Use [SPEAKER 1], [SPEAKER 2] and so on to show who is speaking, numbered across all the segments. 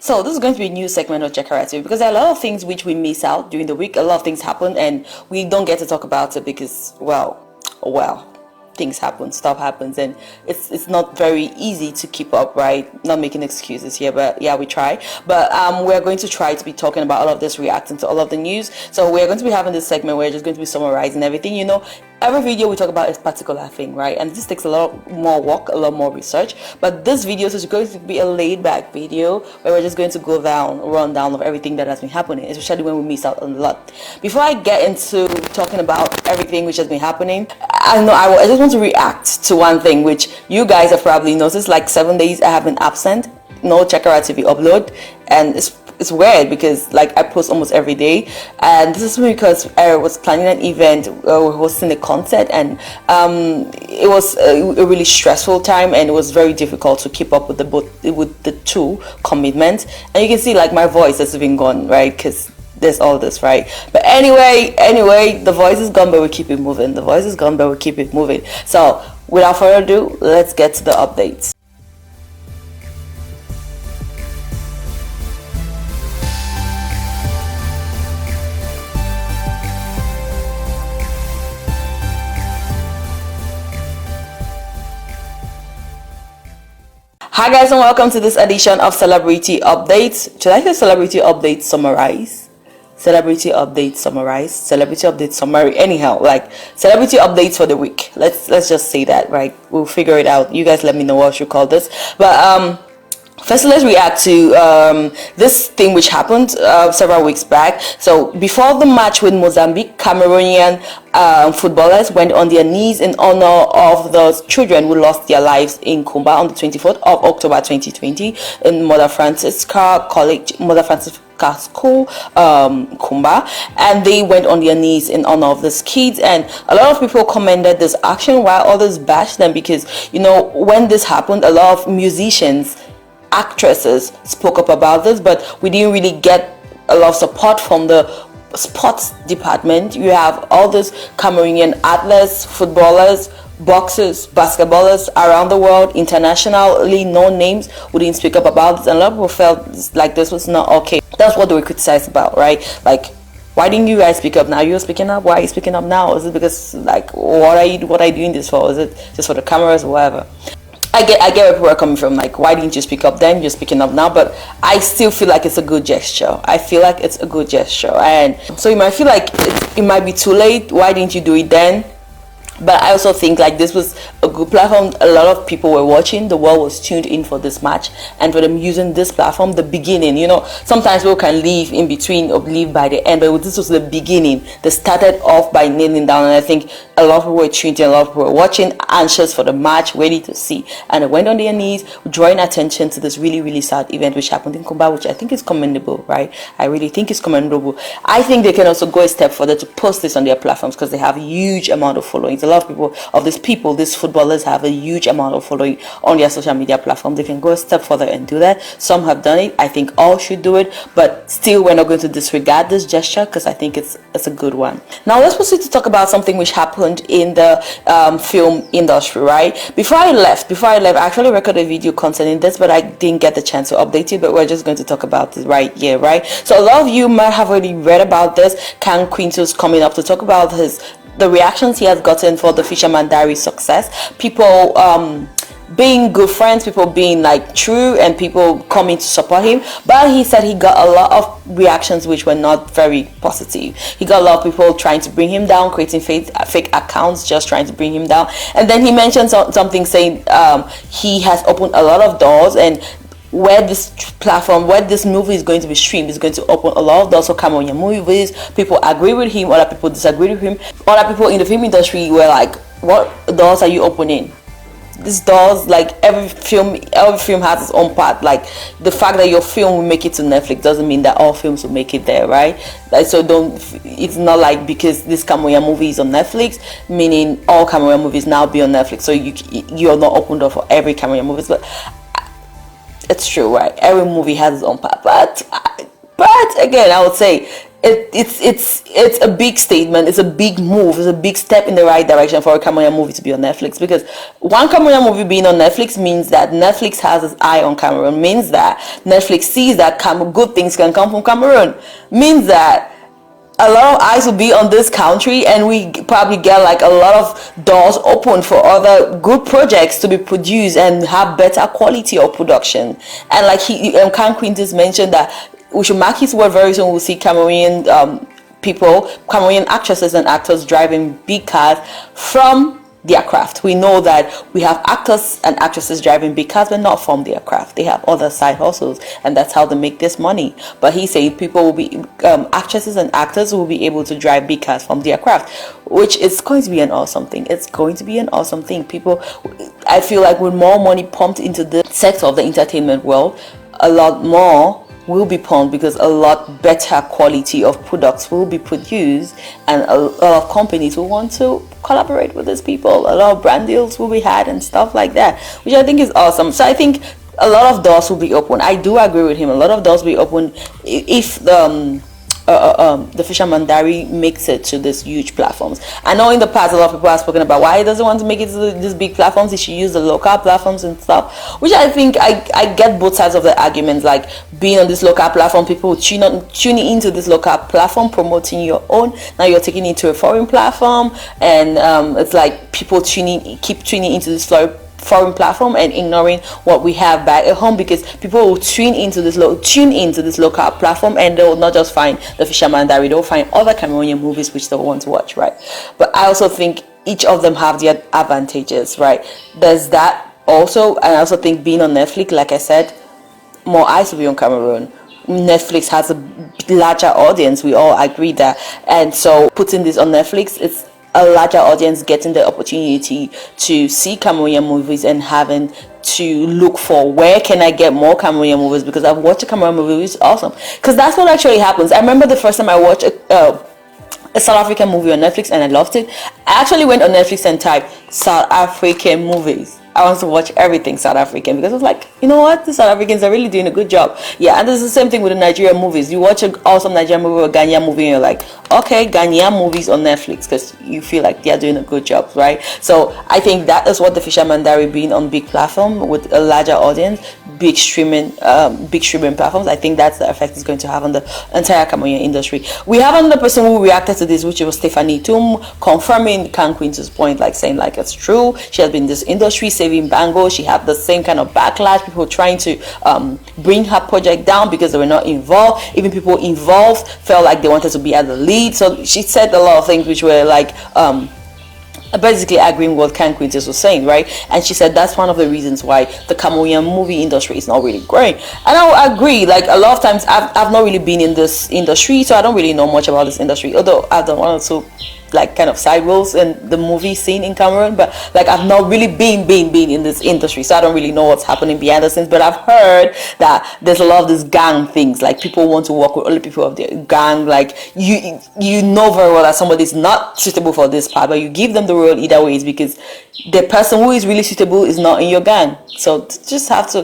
[SPEAKER 1] So this is going to be a new segment of Chakara Tv because there are a lot of things which we miss out during the week. A lot of things happen and we don't get to talk about it because, well, things happen, stuff happens, and it's not very easy to keep up, right? Not making excuses here, but yeah, we try. But we're going to try to be talking about all of this, reacting to all of the news. So we're going to be having this segment where we're just going to be summarizing everything. You know, every video we talk about is a particular thing, right? And this takes a lot more work, a lot more research. But this video is going to be a laid-back video where we're just going to run down of everything that has been happening, especially when we miss out on a lot. Before I get into talking about everything which has been happening, I just want to react to one thing which you guys have probably noticed. Like 7 days I have been absent, no Chakara TV upload, and it's weird because like I post almost every day, and this is because I was planning an event, we're hosting a concert, and it was a really stressful time, and it was very difficult to keep up with the two commitments. And you can see like my voice has been gone, right? Because there's all this, right? But anyway, the voice is gone, but we keep it moving. The voice is gone, but we keep it moving. So without further ado, let's get to the updates. Hi guys, and welcome to this edition of Celebrity Updates. Should I say Celebrity Update Summarize? Celebrity Update Summarize, Celebrity Update Summary, anyhow, like Celebrity Updates for the week. Let's just say that, right? We'll figure it out. You guys let me know what you call this. But first, let's react to this thing which happened several weeks back. So before the match with Mozambique, Cameroonian footballers went on their knees in honor of the children who lost their lives in Kumba on the 24th of October 2020 in Mother Francisca School, Kumba, and they went on their knees in honor of these kids. And a lot of people commended this action while others bashed them because, you know, when this happened, a lot of musicians, actresses spoke up about this, but we didn't really get a lot of support from the sports department. You have all these Cameroonian athletes, footballers, boxers, basketballers around the world, internationally known names who didn't speak up about this, and a lot of people felt like this was not okay. That's what they were criticized about, right? Like, why didn't you guys speak up now? You're speaking up. Why are you speaking up now? Is it because, like, what are you doing this for? Is it just for the cameras or whatever? I get where people are coming from. Like, why didn't you speak up then? You're speaking up now. But I still feel like it's a good gesture. I feel like it's a good gesture. And so you might feel like it might be too late. Why didn't you do it then? But I also think like this was a good platform. A lot of people were watching. The world was tuned in for this match, and for them using this platform, the beginning. You know, sometimes people can leave in between or leave by the end, but this was the beginning. They started off by kneeling down, and I think a lot of people were tuned in. A lot of people were watching, anxious for the match, ready to see, and they went on their knees, drawing attention to this really, really sad event which happened in Kumba, which I think is commendable, right? I really think it's commendable. I think they can also go a step further to post this on their platforms because they have a huge amount of followings. A lot of these footballers have a huge amount of following on their social media platform. They can go a step further and do that. Some have done it. I think all should do it, but still we're not going to disregard this gesture because I think it's a good one. Now let's proceed to talk about something which happened in the film industry, right? Before I left, I actually recorded a video concerning this, but I didn't get the chance to update it, but we're just going to talk about this right here, right? So a lot of you might have already read about this. Kang Quintus coming up to talk about the reactions he has gotten for the Fisherman Diary success. People being good friends, people being like true, and people coming to support him. But he said he got a lot of reactions which were not very positive. He got a lot of people trying to bring him down, creating fake accounts, just trying to bring him down. And then he mentioned something saying he has opened a lot of doors, and where this movie is going to be streamed is going to open a lot of doors for Cameroonian movies. People agree with him, other people disagree with him. Other people in the film industry were like, what doors are you opening? These doors, like every film has its own part. Like the fact that your film will make it to Netflix doesn't mean that all films will make it there, right? Like, so it's not like because this Cameroonian movie is on Netflix, meaning all Cameroonian movies now be on Netflix. So you're not open door for every Cameroonian movie. But it's true, right? Every movie has its own part, but again, I would say it's a big statement. It's a big move. It's a big step in the right direction for a Cameroonian movie to be on Netflix, because one Cameroonian movie being on Netflix means that Netflix has its eye on Cameroon, means that Netflix sees that good things can come from Cameroon, means that a lot of eyes will be on this country, and we probably get like a lot of doors open for other good projects to be produced and have better quality of production. And like Kang Quintus mentioned that we should mark his word, very soon we'll see Cameroonian Cameroonian actresses and actors driving big cars from their craft. We know that we have actors and actresses driving big cars, but not from their craft. They have other side hustles, and that's how they make this money. But he said people will be actresses and actors will be able to drive big cars from their craft, which is going to be an awesome thing. It's going to be an awesome thing. People, I feel like with more money pumped into the sector of the entertainment world, a lot more will be pumped, because a lot better quality of products will be produced, and a lot of companies will want to collaborate with these people. A lot of brand deals will be had and stuff like that, which I think is awesome. So I think a lot of doors will be open. I do agree with him. A lot of doors will be open if the Fisherman Diary makes it to these huge platforms. I know in the past a lot of people have spoken about why he doesn't want to make it to these big platforms. He should use the local platforms and stuff, which I think I get both sides of the arguments. Like, being on this local platform, people tuning into this local platform, promoting your own. Now you're taking it to a foreign platform, and it's like people keep tuning into this foreign platform and ignoring what we have back at home, because people will tune into this local platform, and they will not just find the Fisherman Diary, they'll find other Cameroonian movies which they want to watch, right? But I also think each of them have their advantages, right? There's that also, and I also think being on Netflix, like I said, more eyes will be on Cameroon. Netflix has a larger audience, we all agree that, and so putting this on Netflix, it's a larger audience getting the opportunity to see Cameroonian movies and having to look for where can I get more Cameroonian movies, because I've watched a Cameroonian movie, which is awesome, because that's what actually happens. I remember the first time I watched a South African movie on Netflix and I loved it. I actually went on Netflix and typed South African movies. I want to watch everything South African, because I was like, you know what, the South Africans are really doing a good job. Yeah, and this is the same thing with the Nigerian movies. You watch an awesome Nigerian movie or Ghanaian movie, and you're like, okay, Ghanaian movies on Netflix, because you feel like they're doing a good job, right? So I think that is what the Fisherman Diary, being on big platform with a larger audience, big streaming platforms, I think that's the effect it's going to have on the entire Cameroonian industry. We have another person who reacted to this, which was Stephanie Tum, confirming Kang Quintus' point, like saying like it's true. She has been in this industry saving Bango. She had the same kind of backlash, people trying to bring her project down because they were not involved. Even people involved felt like they wanted to be at the lead. So she said a lot of things which were like basically agreeing with what Kang Quintus was saying, right? And she said that's one of the reasons why the Cameroonian movie industry is not really growing. And I agree. Like, a lot of times I've not really been in this industry, so I don't really know much about this industry, although I've done one or two like kind of side roles in the movie scene in Cameroon, but like I've not really been in this industry, so I don't really know what's happening behind the scenes. But I've heard that there's a lot of these gang things, like people want to work with only people of their gang. Like you know very well that somebody's not suitable for this part, but you give them the role either ways, because the person who is really suitable is not in your gang. So just have to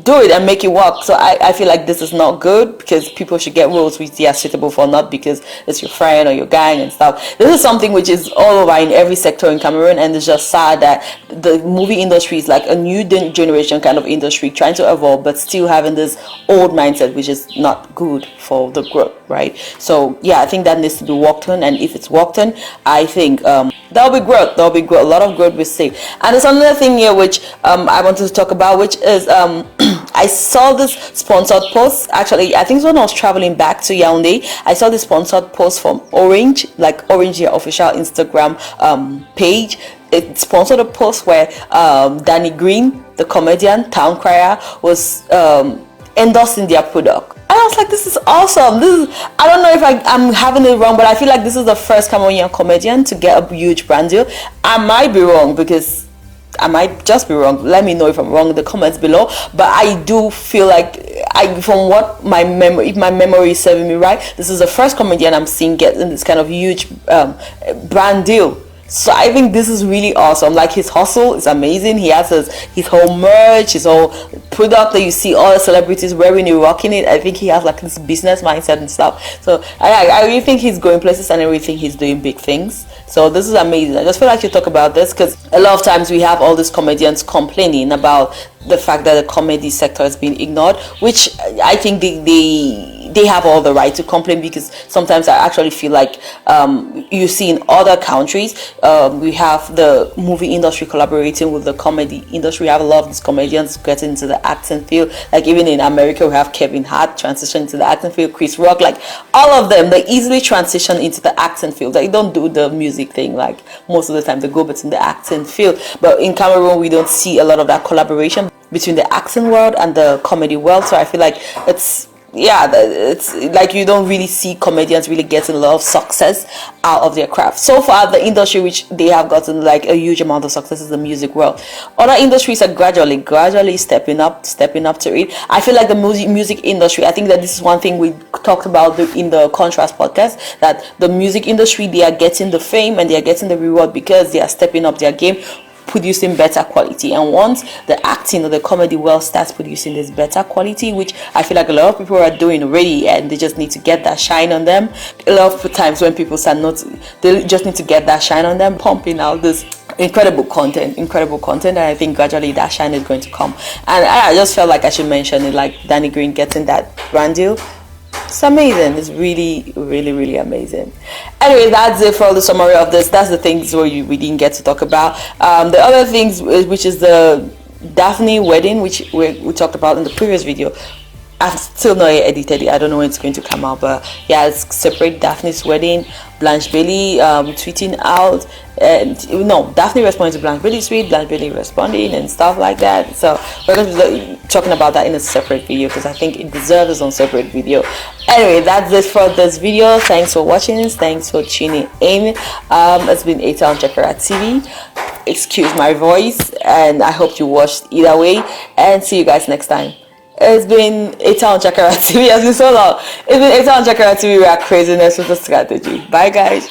[SPEAKER 1] do it and make it work. So I feel like this is not good, because people should get roles which they are suitable for, not because it's your friend or your gang and stuff. This is something which is all over in every sector in Cameroon, and it's just sad that the movie industry is like a new generation kind of industry trying to evolve, but still having this old mindset, which is not good for the growth, right? So yeah, I think that needs to be worked on, and if it's worked on, I think there'll be growth, a lot of growth we see. And there's another thing here which I wanted to talk about, which is I saw this sponsored post. Actually, I think when I was traveling back to Yaoundé, I saw this sponsored post from Orange, like Orange, their official Instagram page. It sponsored a post where Danny Green, the comedian, town crier, was endorsing their product. And I was like, this is awesome. I don't know if I'm having it wrong, but I feel like this is the first Cameroonian comedian to get a huge brand deal. I might be wrong, because I might just be wrong. Let me know if I'm wrong in the comments below. But I do feel like, from what my memory, if my memory is serving me right, this is the first comedian I'm seeing getting this kind of huge brand deal. So I think this is really awesome. Like, his hustle is amazing. He has his whole merch, his whole product that you see all the celebrities wearing it, rocking it. I think he has like this business mindset and stuff. So I really think he's going places, and I really think he's doing big things. So this is amazing. I just feel like you talk about this because a lot of times we have all these comedians complaining about the fact that the comedy sector is being ignored, which I think they have all the right to complain, because sometimes I actually feel like you see in other countries, we have the movie industry collaborating with the comedy industry. We have a lot of these comedians getting into the acting field. Like, even in America, we have Kevin Hart transition into the acting field, Chris Rock, like all of them, they easily transition into the acting field. They don't do the music thing, like most of the time they go between the acting field. But in Cameroon, we don't see a lot of that collaboration between the acting world and the comedy world. So I feel like it's like you don't really see comedians really getting a lot of success out of their craft. So far, the industry which they have gotten like a huge amount of success is the music world. Other industries are gradually stepping up to it. I feel like the music industry, I think that this is one thing we talked about in the Contrast podcast, that the music industry, they are getting the fame and they are getting the reward because they are stepping up their game, producing better quality. And once the acting or the comedy world starts producing this better quality, which I feel like a lot of people are doing already, and they just need to get that shine on them. A lot of times when people start they just need to get that shine on them, pumping out this incredible content, and I think gradually that shine is going to come. And I just felt like I should mention it, like Danny Green getting that brand deal. It's amazing. It's really amazing. Anyway, that's it for the summary of this. That's the things where we didn't get to talk about. The other things, which is the Daphne wedding, which we talked about in the previous video. I've still not edited it. I don't know when it's going to come out, but yeah, it's separate. Daphne's wedding, Blanche Bailey tweeting out, and Daphne responding to Blanche Bailey's tweet, Blanche Bailey responding and stuff like that. So we're going to be talking about that in a separate video, because I think it deserves its own separate video. Anyway, that's it for this video. Thanks for watching. Thanks for tuning in. It's been Eta on Chakara TV. Excuse my voice, and I hope you watched either way, and see you guys next time. It's been Eta on Chakara TV. It's been so long. It's been Eta on Chakara TV. We are craziness with a strategy. Bye, guys.